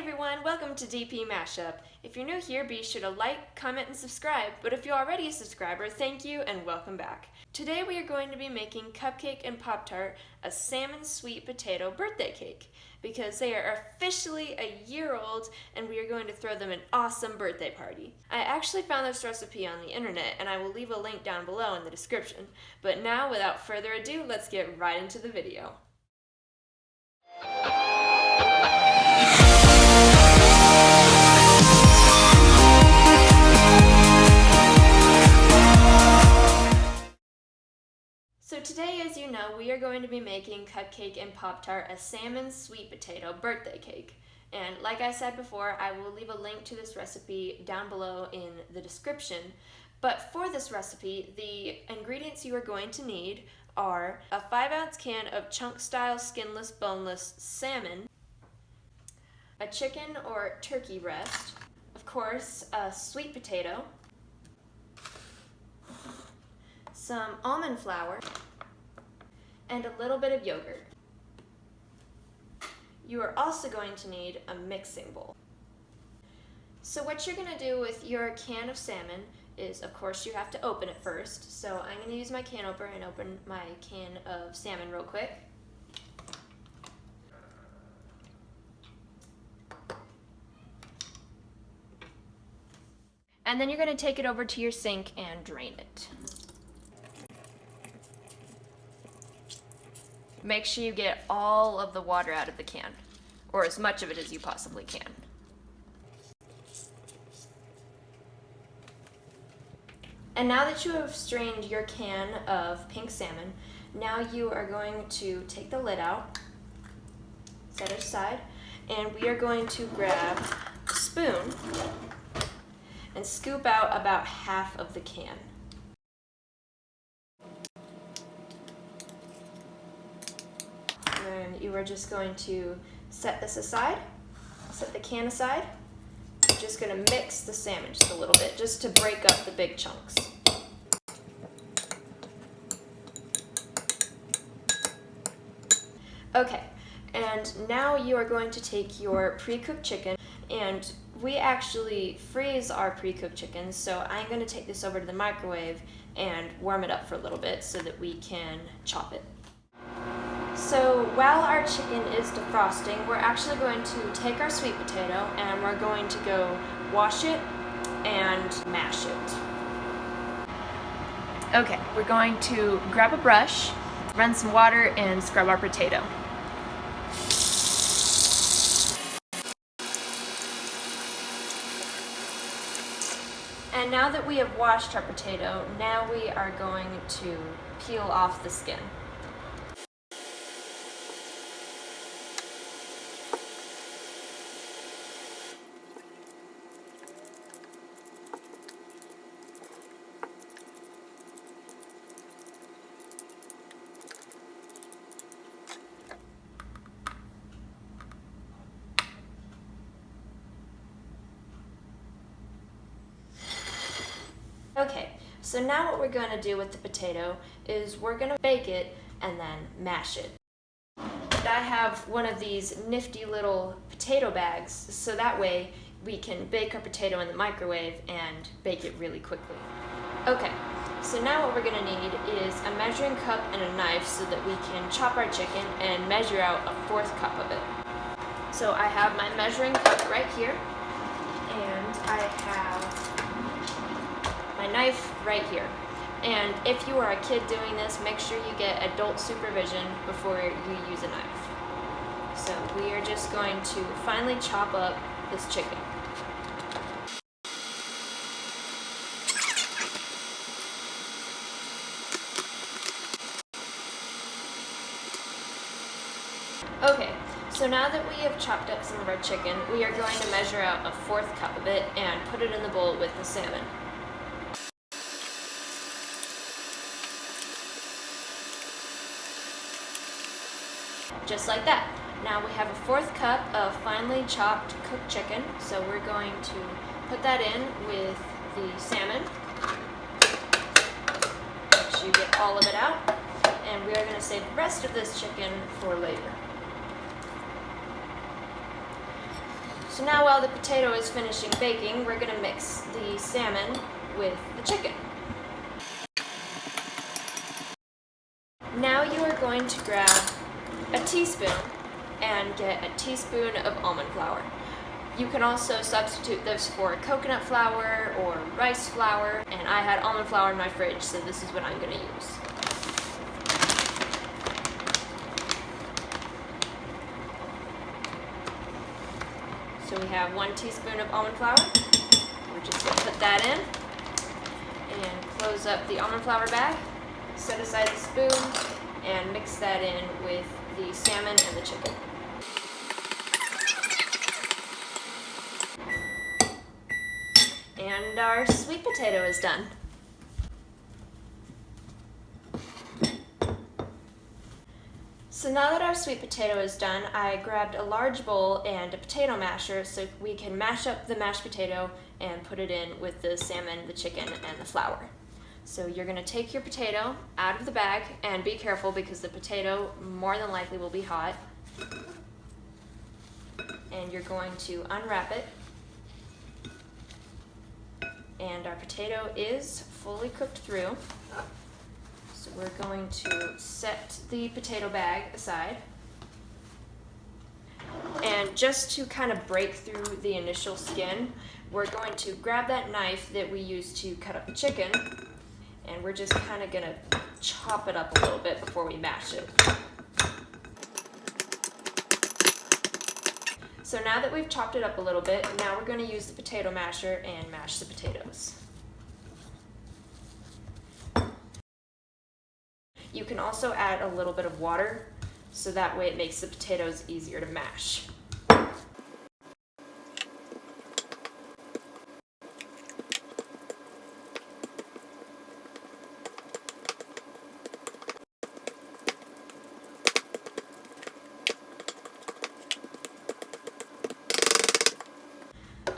everyone, welcome to DP Mashup. If you're new here, be sure to like, comment, and subscribe. But if you're already a subscriber, thank you and welcome back. Today we are going to be making Cupcake and Pop-Tart a salmon sweet potato birthday cake because they are officially a year old and we are going to throw them an awesome birthday party. I actually found this recipe on the internet and I will leave a link down below in the description. But now, without further ado, let's get right into the video. So today, as you know, we are going to be making Cupcake and Pop-Tart a salmon sweet potato birthday cake. And like I said before, I will leave a link to this recipe down below in the description. But for this recipe, the ingredients you are going to need are a 5-ounce can of chunk-style skinless, boneless salmon, a chicken or turkey breast, of course, a sweet potato, some almond flour, and a little bit of yogurt. You are also going to need a mixing bowl. So what you're going to do with your can of salmon is, of course, you have to open it first. So I'm going to use my can opener and open my can of salmon real quick. And then you're going to take it over to your sink and drain it. Make sure you get all of the water out of the can, or as much of it as you possibly can. And now that you have strained your can of pink salmon, now you are going to take the lid out, set it aside, and we are going to grab a spoon and scoop out about half of the can. And you are just going to set this aside, set the can aside. You're just going to mix the salmon just a little bit, just to break up the big chunks. Okay, and now you are going to take your pre-cooked chicken, and we actually freeze our pre-cooked chicken, so I'm going to take this over to the microwave and warm it up for a little bit so that we can chop it. So while our chicken is defrosting, we're actually going to take our sweet potato and we're going to go wash it and mash it. Okay, we're going to grab a brush, run some water, and scrub our potato. And now that we have washed our potato, now we are going to peel off the skin. Okay, so now what we're going to do with the potato is we're going to bake it and then mash it. And I have one of these nifty little potato bags, so that way we can bake our potato in the microwave and bake it really quickly. Okay, so now what we're going to need is a measuring cup and a knife so that we can chop our chicken and measure out a 1/4 cup of it. So I have my measuring cup right here, and I have my knife right here. And if you are a kid doing this, make sure you get adult supervision before you use a knife. So we are just going to finely chop up this chicken. Okay, so now that we have chopped up some of our chicken, we are going to measure out a 1/4 cup of it and put it in the bowl with the salmon. Just like that. Now we have a 1/4 cup of finely chopped cooked chicken, so we're going to put that in with the salmon. Make sure you get all of it out, and we are going to save the rest of this chicken for later. So now while the potato is finishing baking, we're going to mix the salmon with the chicken. Now you are going to grab a teaspoon and get a teaspoon of almond flour. You can also substitute this for coconut flour or rice flour, and I had almond flour in my fridge, so this is what I'm going to use. So we have 1 teaspoon of almond flour. We're just going to put that in and close up the almond flour bag. Set aside the spoon and mix that in with the salmon and the chicken. And our sweet potato is done. So now that our sweet potato is done, I grabbed a large bowl and a potato masher so we can mash up the mashed potato and put it in with the salmon, the chicken, and the flour. So you're going to take your potato out of the bag, and be careful because the potato more than likely will be hot. And you're going to unwrap it. And our potato is fully cooked through. So we're going to set the potato bag aside. And just to kind of break through the initial skin, we're going to grab that knife that we used to cut up the chicken, and we're just kind of going to chop it up a little bit before we mash it. So now that we've chopped it up a little bit, now we're going to use the potato masher and mash the potatoes. You can also add a little bit of water, so that way it makes the potatoes easier to mash.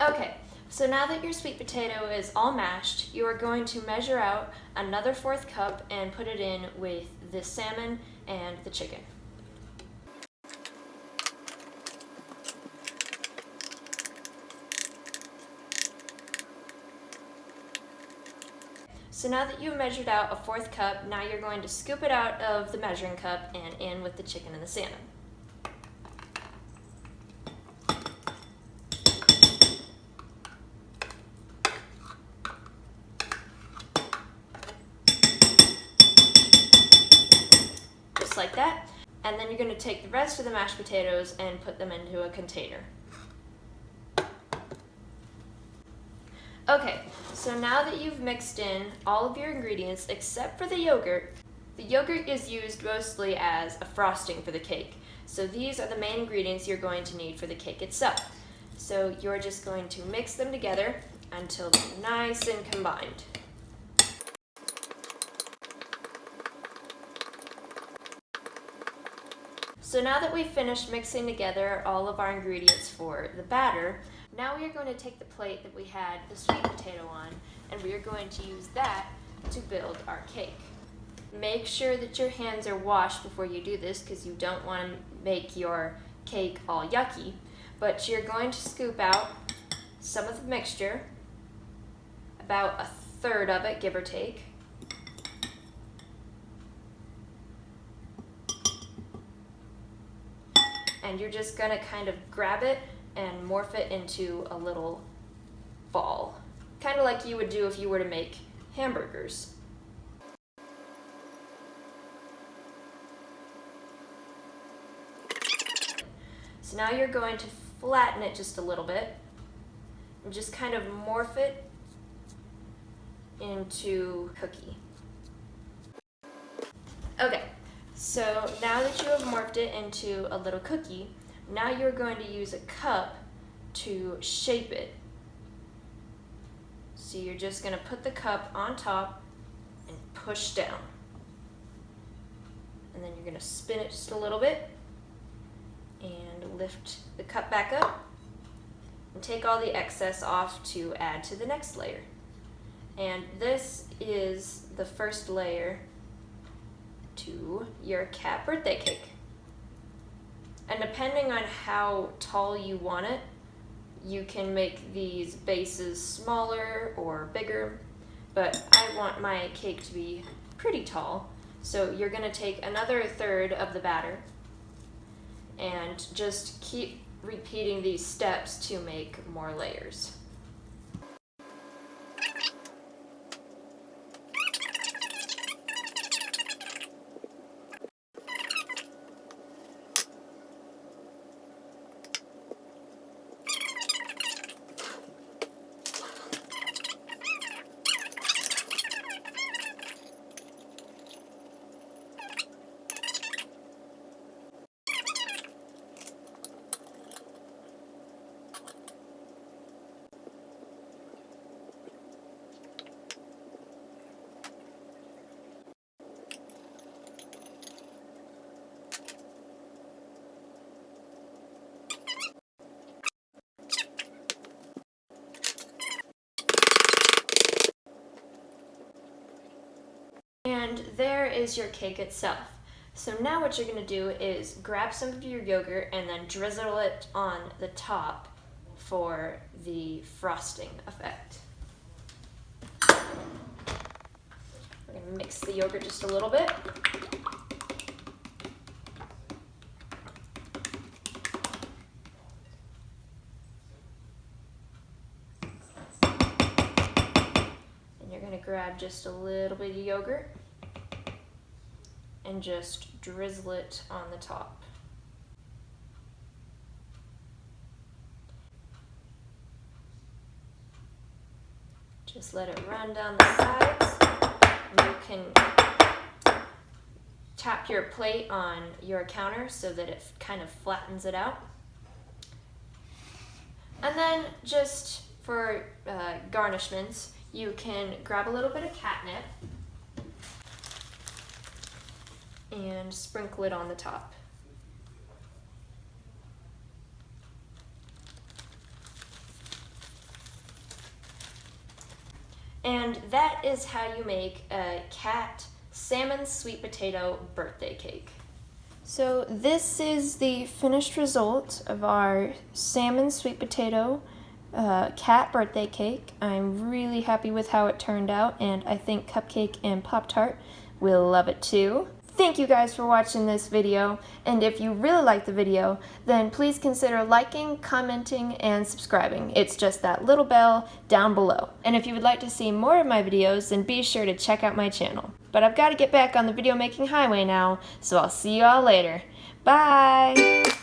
Okay, so now that your sweet potato is all mashed, you are going to measure out another 1/4 cup and put it in with the salmon and the chicken. So now that you've measured out a 1/4 cup, now you're going to scoop it out of the measuring cup and in with the chicken and the salmon. Like that, and then you're going to take the rest of the mashed potatoes and put them into a container. Okay, so now that you've mixed in all of your ingredients except for the yogurt is used mostly as a frosting for the cake. So these are the main ingredients you're going to need for the cake itself. So you're just going to mix them together until they're nice and combined. So now that we've finished mixing together all of our ingredients for the batter, now we are going to take the plate that we had the sweet potato on, and we are going to use that to build our cake. Make sure that your hands are washed before you do this because you don't want to make your cake all yucky, but you're going to scoop out some of the mixture, about 1/3 of it, give or take. And you're just going to kind of grab it and morph it into a little ball. Kind of like you would do if you were to make hamburgers. So now you're going to flatten it just a little bit and just kind of morph it into cookie. Okay. So now that you have morphed it into a little cookie, now you're going to use a cup to shape it. So you're just going to put the cup on top and push down. And then you're going to spin it just a little bit and lift the cup back up and take all the excess off to add to the next layer. And this is the first layer to your cat birthday cake. And depending on how tall you want it, You can make these bases smaller or bigger, but I want my cake to be pretty tall. So you're going to take another third of the batter and just keep repeating these steps to make more layers. And there is your cake itself. So now what you're going to do is grab some of your yogurt and then drizzle it on the top for the frosting effect. We're going to mix the yogurt just a little bit. And you're going to grab just a little bit of yogurt and just drizzle it on the top. Just let it run down the sides. And you can tap your plate on your counter so that it kind of flattens it out. And then just for garnishments, you can grab a little bit of catnip and sprinkle it on the top. And that is how you make a cat salmon sweet potato birthday cake. So this is the finished result of our salmon sweet potato cat birthday cake. I'm really happy with how it turned out, and I think Cupcake and Pop-Tart will love it too. Thank you guys for watching this video, and if you really like the video, then please consider liking, commenting, and subscribing. It's just that little bell down below. And if you would like to see more of my videos, then be sure to check out my channel. But I've got to get back on the video making highway now, so I'll see you all later. Bye!